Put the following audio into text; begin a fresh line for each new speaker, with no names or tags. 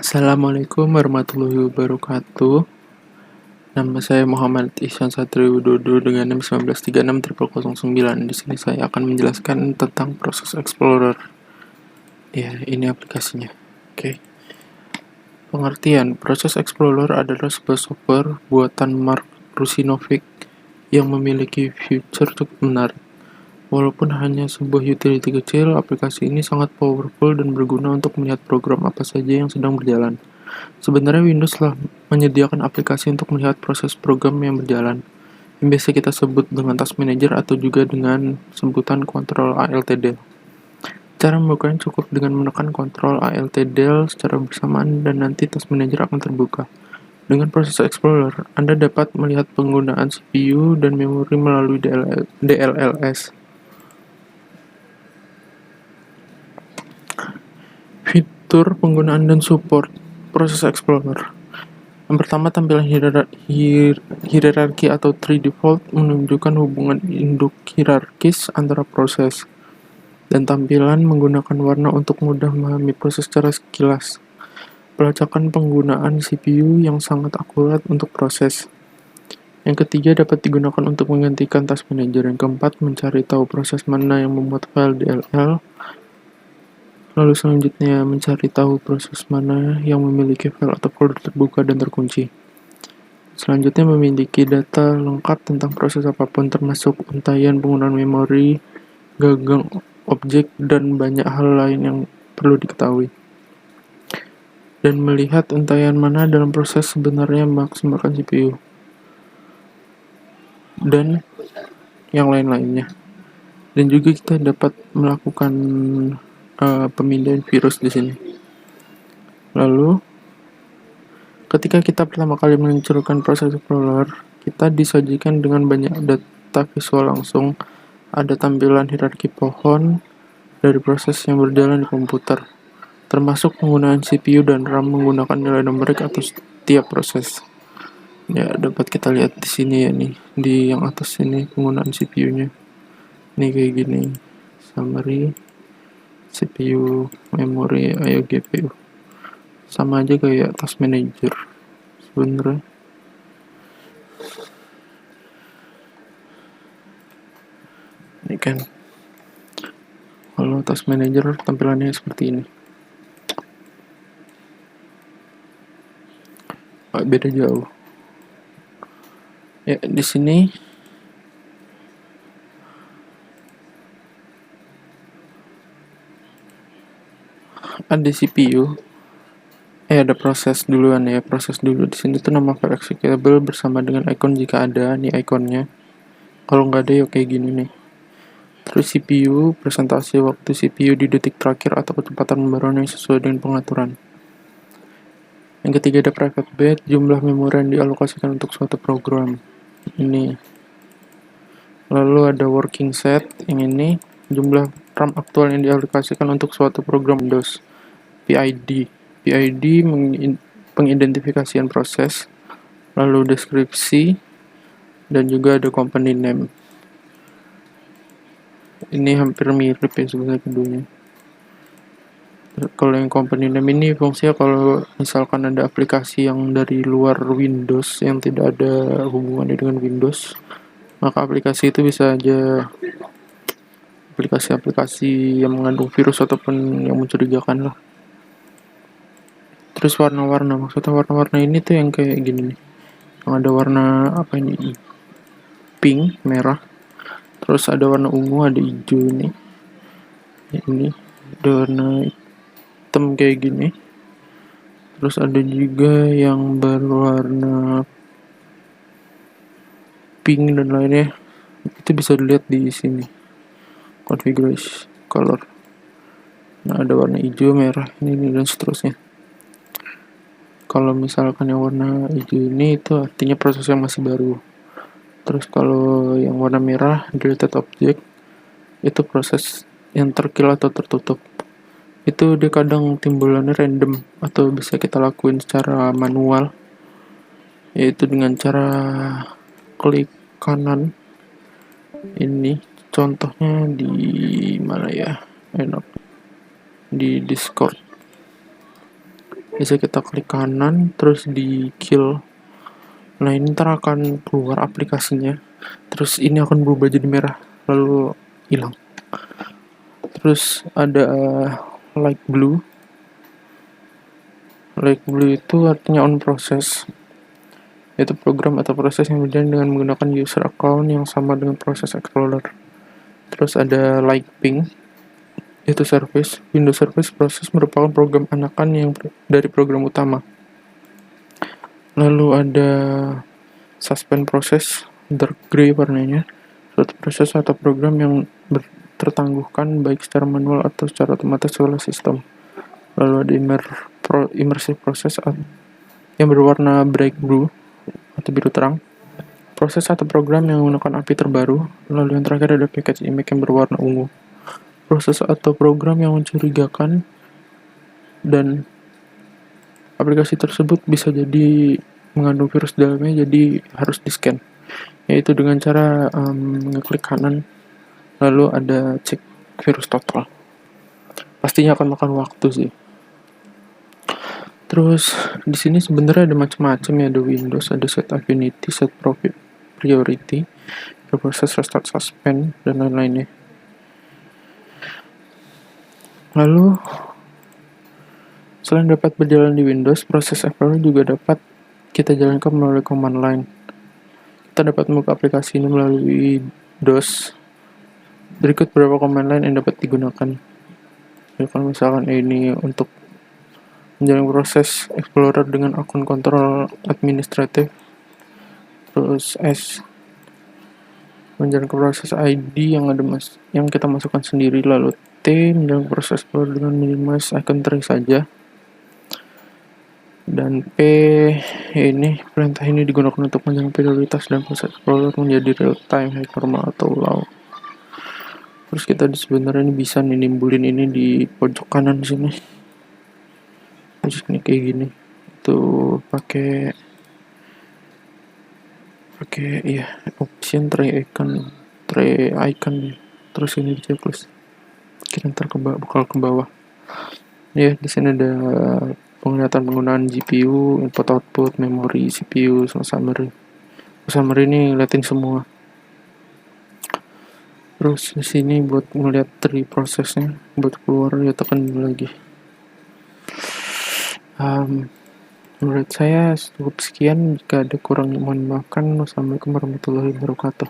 Assalamualaikum warahmatullahi wabarakatuh. Nama saya Muhammad Ihsan Satrio Widodo dengan NIM 19360009. Di sini saya akan menjelaskan tentang proses Explorer. Ya, ini aplikasinya. Oke. Pengertian, proses Explorer adalah sebuah software buatan Mark Rusinovic yang memiliki fitur cukup menarik. Walaupun hanya sebuah utility kecil, aplikasi ini sangat powerful dan berguna untuk melihat program apa saja yang sedang berjalan. Sebenarnya Windows telah menyediakan aplikasi untuk melihat proses program yang berjalan, yang biasa kita sebut dengan Task Manager atau juga dengan sebutan Control Alt Del. Cara membukanya cukup dengan menekan Control Alt Del secara bersamaan dan nanti Task Manager akan terbuka. Dengan proses Explorer, Anda dapat melihat penggunaan CPU dan memori melalui DLLS. Fitur penggunaan dan support proses Explorer. Yang pertama, tampilan hierarki atau tree default menunjukkan hubungan induk hierarkis antara proses, dan tampilan menggunakan warna untuk mudah memahami proses secara sekilas. Pelacakan penggunaan CPU yang sangat akurat untuk proses. Yang ketiga, dapat digunakan untuk menggantikan Task Manager. Yang keempat, mencari tahu proses mana yang membuat file DLL. Lalu selanjutnya, mencari tahu proses mana yang memiliki file atau folder terbuka dan terkunci. Selanjutnya, memiliki data lengkap tentang proses apapun, termasuk untaian penggunaan memori, gagang objek, dan banyak hal lain yang perlu diketahui. Dan melihat untaian mana dalam proses sebenarnya memaksimalkan CPU. Dan yang lain-lainnya. Dan juga kita dapat melakukan pemindahan virus di sini. Lalu, ketika kita pertama kali meluncurkan proses Explorer, kita disajikan dengan banyak data visual langsung. Ada tampilan hierarki pohon dari proses yang berjalan di komputer, termasuk penggunaan CPU dan RAM menggunakan nilai numerik atau setiap proses. Ya, dapat kita lihat di sini ya nih, di yang atas ini penggunaan CPU-nya. Ini kayak gini, summary, CPU, memori, IO, GPU. Sama aja kayak Task Manager sebenarnya. Ini kan, kalau Task Manager tampilannya seperti ini. Beda jauh. Ya, di sini ada CPU. Ada proses duluan ya, proses dulu. Di sini tuh nama file executable bersama dengan icon jika ada, nih ikonnya. Kalau nggak ada ya kayak gini nih. Terus CPU, presentasi waktu CPU di detik terakhir atau kecepatan pembaruan yang sesuai dengan pengaturan. Yang ketiga ada private bed, jumlah memori yang dialokasikan untuk suatu program. Ini. Lalu ada working set, yang ini, jumlah RAM aktual yang dialokasikan untuk suatu program Windows. PID pengidentifikasian proses, lalu deskripsi, dan juga ada company name. Ini hampir mirip ya sebenarnya keduanya. Kalau yang company name ini fungsinya kalau misalkan ada aplikasi yang dari luar Windows yang tidak ada hubungannya dengan Windows, maka aplikasi itu bisa aja aplikasi-aplikasi yang mengandung virus ataupun yang mencurigakan lah. Terus warna-warna, maksudnya warna-warna ini tuh yang kayak gini nih, yang ada warna apa ini, pink, merah, terus ada warna ungu, ada hijau ini ada warna hitam kayak gini, terus ada juga yang berwarna pink dan lainnya. Itu bisa dilihat di sini, configuration color. Nah, ada warna hijau, merah, ini dan seterusnya. Kalau misalkan yang warna hijau ini itu artinya proses yang masih baru. Terus kalau yang warna merah, deleted object, itu proses yang terkill atau tertutup. Itu dia kadang timbulannya random atau bisa kita lakuin secara manual, yaitu dengan cara klik kanan. Ini contohnya di mana ya, enak di Discord. Bisa kita klik kanan terus di kill. Nah, ini ntar akan keluar aplikasinya. Terus ini akan berubah jadi merah lalu hilang. Terus ada light blue. Light blue itu artinya on process, yaitu program atau proses yang berjalan dengan menggunakan user account yang sama dengan proses Explorer. Terus ada light pink, yaitu service. Windows Service Process merupakan program anakan yang dari program utama. Lalu ada suspend process, dark gray warnanya, suatu proses atau program yang tertangguhkan baik secara manual atau secara otomatis oleh sistem. Lalu ada immersive process yang berwarna bright blue atau biru terang, proses atau program yang menggunakan API terbaru. Lalu yang terakhir ada package image yang berwarna ungu, proses atau program yang mencurigakan dan aplikasi tersebut bisa jadi mengandung virus dalamnya, jadi harus di-scan, yaitu dengan cara ngeklik kanan lalu ada cek virus total. Pastinya akan makan waktu sih. Terus di sini sebenarnya ada macam-macam ya, ada Windows, ada set affinity, set priority, proses restart suspend dan lain-lainnya. Lalu selain dapat berjalan di Windows, proses Explorer juga dapat kita jalankan melalui command line. Kita dapat membuka aplikasi ini melalui DOS. Berikut beberapa command line yang dapat digunakan. Ya, kalau misalkan ini untuk menjalani proses Explorer dengan akun kontrol administratif, terus S menjalankan proses ID yang kita masukkan sendiri, lalu T menjalankan proses Explorer dengan minimize icon tray saja, dan P ini perintah ini digunakan untuk menjalankan prioritas dan proses Explorer menjadi real time, high, normal atau low. Terus kita sebenarnya ini bisa nimbulin ini di pojok kanan sini. Terus ini kayak gini. Itu pakai iya, option tray icon. Terus ini di checklist. Kita ntar bakal ke bawah. Ya, di sini ada penglihatan penggunaan GPU, input output, memori, CPU, sama summary. Summary ini ngeliatin semua. Terus di sini buat ngeliat tree prosesnya, buat keluar ya tekan lagi. Menurut saya cukup sekian. Jika ada kurang, mohon maafkan. Wassalamualaikum warahmatullahi wabarakatuh.